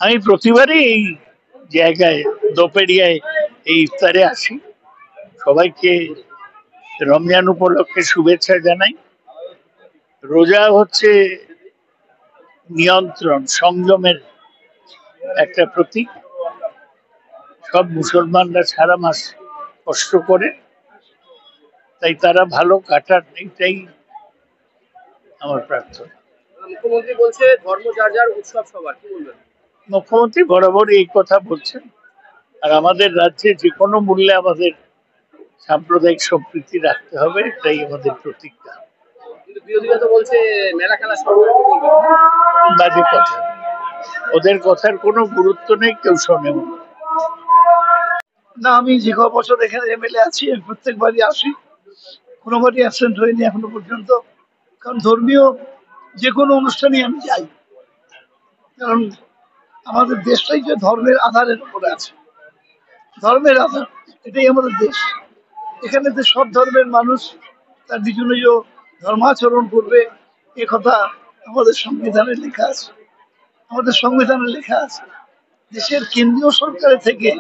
আমি প্রতিবারই এই জায়গায় দোপেড়িয়ায় এই ইফতারে আসি। সবাইকে রমজান উপলক্ষে শুভেচ্ছা জানাই। রোজা হচ্ছে নিয়ন্ত্রণ, সংযমের একটা প্রতীক। সব মুসলমানরা সারা মাস কষ্ট করে, তাই তারা ভালো কাটান, এটাই আমার প্রার্থনা। মুখ্যমন্ত্রী বলছে ধর্ম যার যার, উৎসব সবার, কি বলবেন? মুখ্যমন্ত্রী বরাবরই এই কথা বলছেন। আর আমাদের রাজ্যে যে কোনো মূল্যে আমাদের সাম্প্রদায়িক সম্প্রীতি রাখতে হবে, এটাই আমাদের প্রতিজ্ঞা। কিন্তু বিরোধীরা তো বলছে মেলা খেলা সবার, কি বলবেন? বাজে কথা, ওদের কথার কোনো গুরুত্ব নেই, কেউ শোনেও না। না, আমি যে ক বছর এখানে এমএলএ আছি, আমি প্রত্যেকবারই আসি, কোনোবারই অ্যাবসেন্ট হয়নি এখনো পর্যন্ত। কারণ ধর্মীয় যে কোনো অনুষ্ঠানে আমি যাই, কারণ আমাদের দেশটাই যে ধর্মের আধারের উপরে আছে, ধর্মের আধার, এটাই আমাদের দেশ। এখানে যে সব ধর্মের মানুষ তার নিজ নিজ ধর্মাচরণ করবে, এ কথা আমাদের সংবিধানে লেখা আছে। আমাদের সংবিধানে লেখা আছে, দেশের কেন্দ্রীয় সরকারের থেকে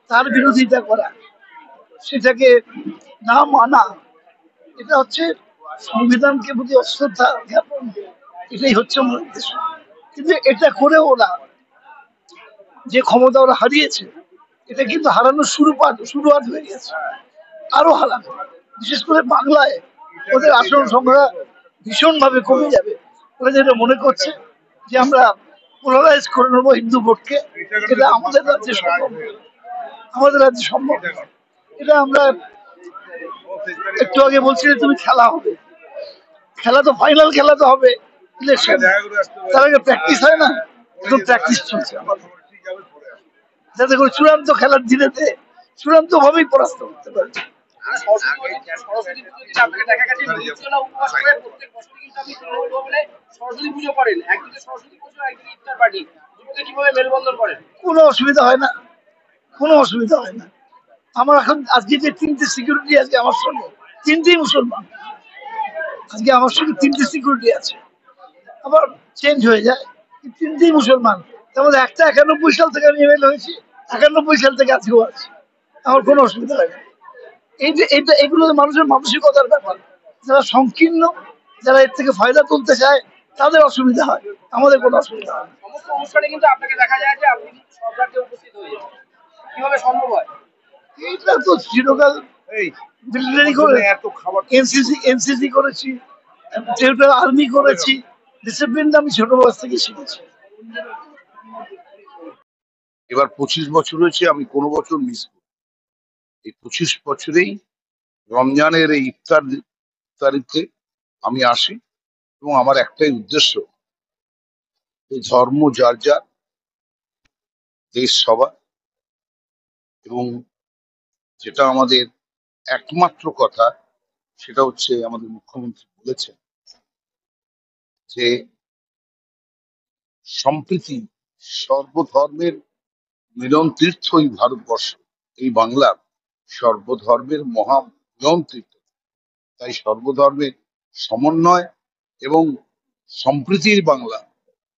তার বিরোধিতা করা, সেটাকে না মানা, এটা হচ্ছে সংবিধানকে প্রতি অশ্রদ্ধা জ্ঞাপন। এটাই হচ্ছে আমাদের দেশ। কিন্তু এটা করে ওরা যে ক্ষমতা ওরা হারিয়েছে, এটা কিন্তু হারানোর শুরুয়াত হয়ে গেছে, আরো হারানো। বিশেষ করে বাংলায় ওদের আসন সংখ্যা ভীষণ ভাবে কমে যাবে। ওরা যেটা মনে করছে যে আমরা পোলারাইজ করে নেবো হিন্দু ভোটকে, এটা আমাদের রাজ্যে সম্ভব, আমাদের রাজ্যে সম্ভব না। এটা আমরা একটু আগে বলছি যে তুমি খেলা হবে, খেলা তো ফাইনাল খেলা তো হবে ইলেকশন, তার আগে প্র্যাকটিস হয় না? এখন প্র্যাকটিস চলছে যাতে করে চূড়ান্ত খেলার দিনেতে চূড়ান্ত ভাবেই পরাস্ত করতে পারে। সরস্বতী পুজো দিন আপনাকে দেখা গেছে নির্জলা উপবাস করে প্রত্যেক বছরই কিন্তু আপনি তৃণমূল ভবনে সরস্বতী পুজো করেন, একদিকে সরস্বতী পুজো, একদিকে ইফতার পার্টি, দুটোকে কিভাবে মেলবন্ধন করেন? কোনো অসুবিধা হয় না, কোনো অসুবিধা হয় না। আমার এখন আজকে যে তিনটে সিকিউরিটি আছে আমার সঙ্গে, তিনটেই মুসলমান। আজকে আমার সঙ্গে তিনটে সিকিউরিটি আছে, আবার চেঞ্জ হয়ে যায়, তিনটেই মুসলমান। তার মধ্যে একটা 91 সাল থেকে আমি এমএলএ হয়েছি, 91 সাল থেকে আজকেও আছে, আমার কোনো অসুবিধা হয় না। এই যে এটা, এগুলো মানুষের মানসিকতার ব্যাপার। যারা সংকীর্ণ, যারা এর থেকে ফায়দা তুলতে চায়, তাদের অসুবিধা হয়, আমাদের কোনো অসুবিধা হয় না। সমস্ত অনুষ্ঠানে কিন্তু আপনাকে দেখা যায় যে আপনি কিন্তু সব রাজ্যে উপস্থিত হয়ে যান, কিভাবে সম্ভব হয়? এইটা তো চিরকাল মিলিটারি করে, এনসিসি করেছি, টেরিটোরিয়াল আর্মি করেছি, ডিসিপ্লিনটা আমি ছোট বয়স থেকে শিখেছি। এবার 25 বছর হয়েছে, আমি কোনো বছর মিস করি। এই 25 বছরেই রমজানের এই ইফতারিতে আমি আসি, এবং আমার একটাই উদ্দেশ্য, এই ধর্ম যার যার, দেশ সবার। এবং যেটা আমাদের একমাত্র কথা, সেটা হচ্ছে আমাদের মুখ্যমন্ত্রী বলেছেন যে সম্প্রীতি, সর্বধর্মের মিলন তীর্থ এই ভারতবর্ষ, এই বাংলা সর্বধর্মের মহা মিলন তীর্থ। তাই সর্বধর্মের সমন্বয় এবং সম্প্রীতির বাংলা,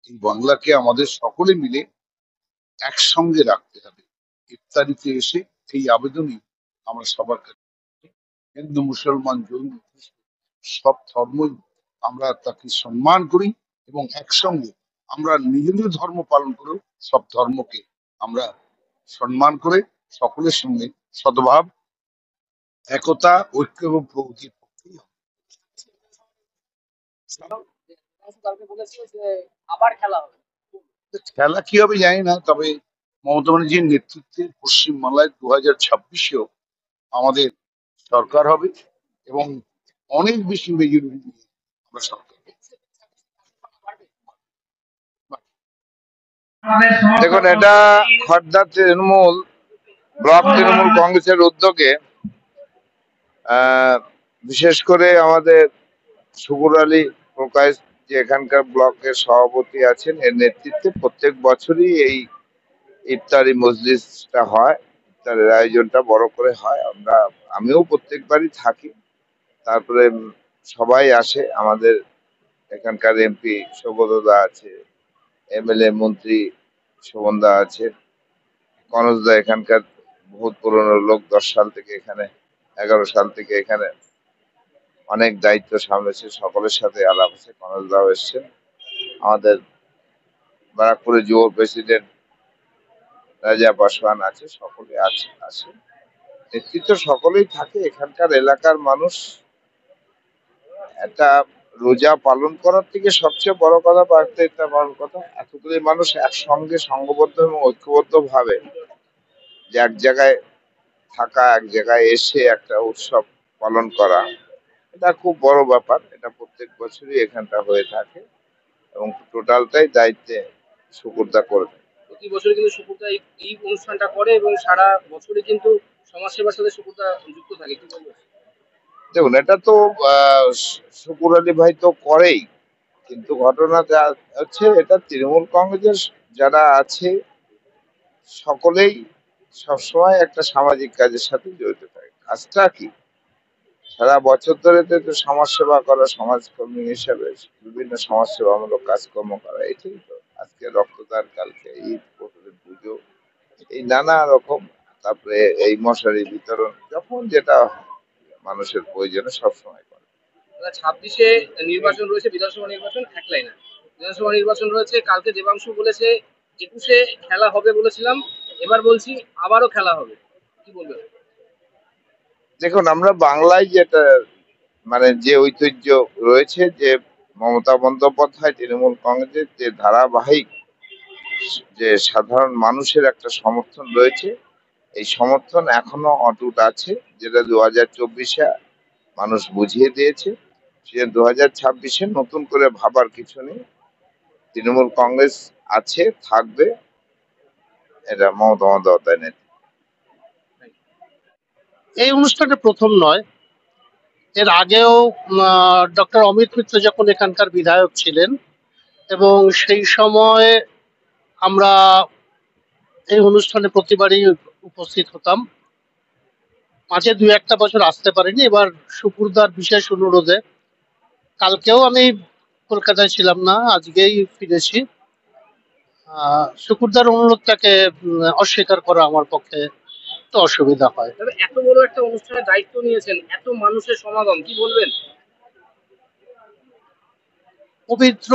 এই বাংলাকে আমাদের সকলে মিলে একসঙ্গে রাখতে হবে। ইফতারিতে এসে এই আবেদনই আমরা সবার কাছে, হিন্দু মুসলমান জৈন সব ধর্মই আমরা তাকে সম্মান করি, এবং একসঙ্গে আমরা নিজ নিজ ধর্ম পালন করে সব ধর্মকে আমরা সম্মান করে সকলের সঙ্গে সদ্ভাব, একতা, ঐক্য এবং প্রগতির পক্ষেই কালকে বলেছে যে আবার খেলা হবে। খেলা কি হবে জানি না, তবে মমতা ব্যানার্জির নেতৃত্বে পশ্চিমবাংলায় 2026-এও আমাদের সরকার হবে, এবং অনেক বেশি মেজরিটি নিয়ে আমরা সরকার। দেখুন, এটা খড়দা তৃণমূল ব্লক তৃণমূল কংগ্রেসের উদ্যোগে, বিশেষ করে আমাদের শুকুর আলী প্রকাশ, যে এখানকার ব্লকের সভাপতি আছেন, এর নেতৃত্বে প্রত্যেক বছরই এই ইফতারি মজলিসটা হয়। ইফতারের আয়োজনটা বড় করে হয়, আমিও প্রত্যেকবারই থাকি। তারপরে সবাই আসে, আমাদের এখানকার এমপি সৌগতদা আছে, এমএলএ মন্ত্রী শোভনদা আছে, কনজদা এখানকার বহুত পুরনো লোক, 10 সাল থেকে এখানে, 11 সাল থেকে এখানে অনেক দায়িত্ব সামলেছে। সকলের সাথে আলাপ আছে। কনজদাও এসছেন। আমাদের ব্যারাকপুরের যুব প্রেসিডেন্ট রাজা পাসওয়ান আছে, সকলে আছে। নেতৃত্ব সকলেই থাকে। এখানকার এলাকার মানুষ একটা রোজা পালন করার থেকে সবচেয়ে বড় কথা, একটা বড় কথা, এতগুলি মানুষ একসঙ্গে সংঘবদ্ধ এবং ঐক্যবদ্ধ ভাবে যে এক জায়গায় থাকা, এক জায়গায় এসে একটা উৎসব পালন করা, এটা খুব বড় ব্যাপার। এটা প্রত্যেক বছরই এখানটা হয়ে থাকে এবং টোটালটাই দায়িত্বে সুকুরদা করে থাকে। প্রতি বছর কিন্তু সুপুরদা এই অনুষ্ঠানটা করে এবং সারা বছরই কিন্তু সমাজসেবার সাথে সুপুরদা যুক্ত থাকে, কি বলবো? দেখুন, এটা তো শুকুর আলী ভাই তো করেই, কিন্তু ঘটনা যা হচ্ছে, এটা তৃণমূল কংগ্রেসের যারা আছে সকলেই সবসময় একটা সামাজিক কাজের সাথে জড়িত থাকে। কাজটা কি? সারা বছর ধরে তো একটু সমাজ সেবা করা, সমাজকর্মী হিসাবে বিভিন্ন সমাজ সেবামূলক কাজকর্ম করা, এটাই তো। আজকে রক্তদান, কালকে ঈদ, পরশুদিন পুজো, এই নানা রকম, তারপরে এই মশারি বিতরণ, যখন যেটা মানুষের প্রয়োজনে সবসময় করে। 26-এ নির্বাচন রয়েছে, বিধানসভা নির্বাচন এক লাইনে। বিধানসভা নির্বাচন রয়েছে, কালকে দেবাংশু বলেছে 21-এ খেলা হবে বলেছিলাম, এবার বলছি আবারও খেলা হবে, কি বলবেন? দেখুন, আমরা বাংলায় যেটা মানে যে ঐতিহ্য রয়েছে, যে মমতা বন্দ্যোপাধ্যায় তৃণমূল কংগ্রেসের যে ধারাবাহিক যে সাধারণ মানুষের একটা সমর্থন রয়েছে, এই সমর্থন এখনো অটুট আছে, যেটা 2024-এ মানুষ বুঝিয়ে দিয়েছে। সে 2026-এ নতুন করে ভাবার কিছু নেই। তৃণমূল কংগ্রেস আছে, থাকবে, এটা মমতা বন্দ্যোপাধ্যায় নেতৃত্বে। এই অনুষ্ঠানে প্রথম নয়, এর আগেও ডক্টর অমিত মিত্র যখন এখানকার বিধায়ক ছিলেন এবং সেই সময় আমরা এই অনুষ্ঠানে প্রতিবারই উপস্থিত হতাম। মাঝে 2-1 বছর আসতে পারিনি। এবার সুপুরদার বিশেষ অনুরোধে, কালকেও আমি কলকাতায় ছিলাম না, আজকেই ফিরেছি। সুপুরদার অনুরোধটাকে অস্বীকার করা আমার পক্ষে একটু অসুবিধা হয়। তবে এত বড় একটা অনুষ্ঠানের দায়িত্ব নিয়েছেন, এত মানুষের সমাগম, কি বলবেন? পবিত্র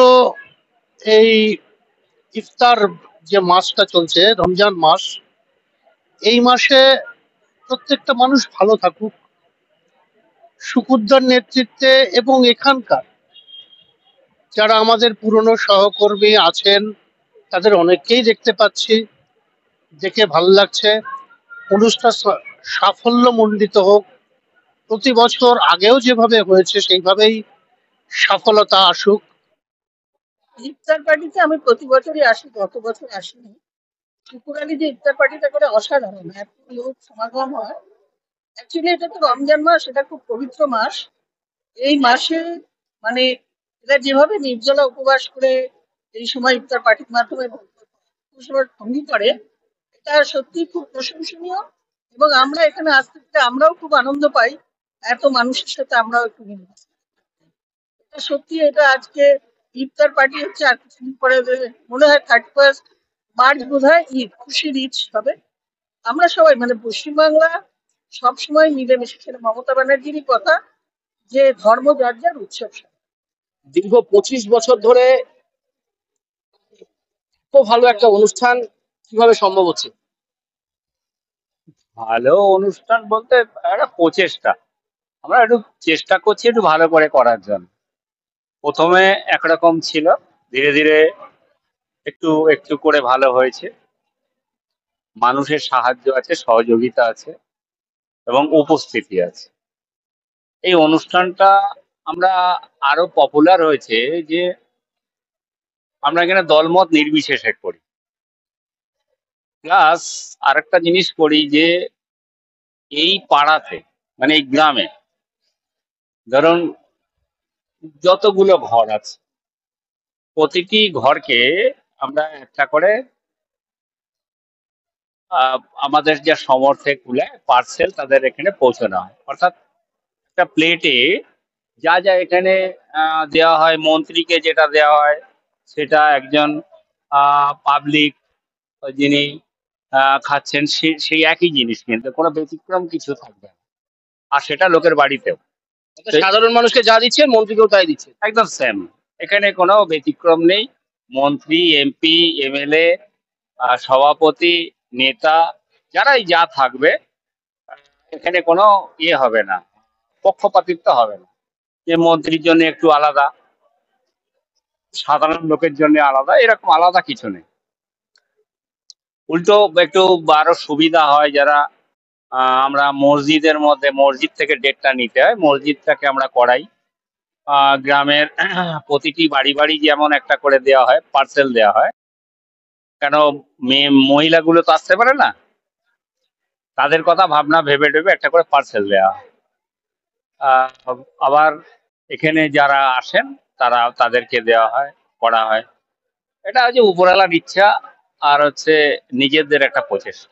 এই ইফতার যে মাসটা চলছে, রমজান মাস, এই মাসে প্রত্যেকটা মানুষ ভালো থাকুক, সুকুরদার নেতৃত্বে এবং এখানকার যারা আমাদের পুরনো সহকর্মী আছেন তাদের অনেককেই দেখতে পাচ্ছি, দেখে ভালো লাগছে। অনুষ্ঠান সাফল্যমণ্ডিত হোক, প্রতি বছর আগেও যেভাবে হয়েছে সেইভাবেই সফলতা আসুক। ইফতার পার্টিতে আমি প্রতি বছরই আসি, গত বছর আসিনি। শুকুরালি যে ইফতার পার্টিটা করে অসাধারণ, এত লোক সমাগম হয়। অ্যাকচুয়ালি এটা তো রমজান মাস, এটা খুব পবিত্র মাস। এই মাসে মানে এরা যেভাবে নির্জলা উপবাস করে এই সময় ইফতার পার্টির মাধ্যমে ভঙ্গি করে, এটা সত্যি খুব প্রশংসনীয়। এবং আমরা এখানে আসতে পেরে আমরাও খুব আনন্দ পাই, এত মানুষের সাথে আমরাও একটু মিলে। এটা সত্যি, এটা আজকে ইফতার পার্টি হচ্ছে, আর কিছুদিন পরে মনে হয় 31 মার্চ বোধ হয় ঈদ, খুশির ঈদ হবে। আমরা সবাই মানে পশ্চিমবাংলা সবসময় মিলেমিশে, সেটা মমতা ব্যানার্জিরই কথা যে ধর্ম যার যার উৎসব। দীর্ঘ 25 বছর ধরে এত ভালো একটা অনুষ্ঠান কিভাবে সম্ভব হচ্ছে? ভালো অনুষ্ঠান বলতে একটা প্রচেষ্টা, আমরা একটু চেষ্টা করছি একটু ভালো করে করার জন্য। প্রথমে একরকম ছিল, ধীরে ধীরে একটু একটু করে ভালো হয়েছে। মানুষের সাহায্য আছে, সহযোগিতা আছে এবং উপস্থিতি আছে। এই অনুষ্ঠানটা আমরা আরো পপুলার হয়েছে যে আমরা এখানে দলমত নির্বিশেষে করি। প্লাস আরেকটা জিনিস করি যে এই পাড়াতে, মানে এই গ্রামে, ধরুন যতগুলো ঘর আছে, প্রতিটি ঘরকে আমরা একটা করে আমাদের যে সমর্থে কুলে পার্সেল তাদের এখানে পৌঁছানো হয়। অর্থাৎ একটা প্লেটে যা যা এখানে দেওয়া হয়, মন্ত্রীকে যেটা দেওয়া হয় সেটা একজন পাবলিক যিনি খাচ্ছেন সেই একই জিনিস, কিন্তু কোনো ব্যতিক্রম কিছু থাকবে না। আর সেটা লোকের বাড়িতেও সাধারণ মানুষকে যা দিচ্ছেন মন্ত্রীকেও তাই দিচ্ছেন। একদম সেম। এখানে কোনো ব্যতিক্রম নেই। মন্ত্রী, এমপি, এমএলএ, সভাপতি, নেতা, যারাই যা থাকবে, এখানে কোনো ইয়ে হবে না, পক্ষপাতিত্ব হবে না, যে মন্ত্রীর জন্য একটু আলাদা, সাধারণ লোকের জন্য আলাদা, এরকম আলাদা কিছু নেই। উল্টো একটু আরো সুবিধা হয় যারা আমরা মসজিদের মধ্যে, মসজিদ থেকে ডেটটা নিতে হয়, মসজিদটাকে আমরা করাই। গ্রামের প্রতিটি বাড়ি বাড়ি যেমন একটা করে দেওয়া হয়, পার্সেল দেওয়া হয়, কেন মেয়ে মহিলাগুলো তো আসতে পারে না, তাদের কথা ভাবনা ভেবে ভেবে একটা করে পার্সেল দেওয়া হয়। আহ, আবার এখানে যারা আসেন তাদেরকে দেওয়া হয়, করা হয়। এটা হচ্ছে উপরওয়ালার ইচ্ছা আর হচ্ছে নিজেদের একটা প্রচেষ্টা।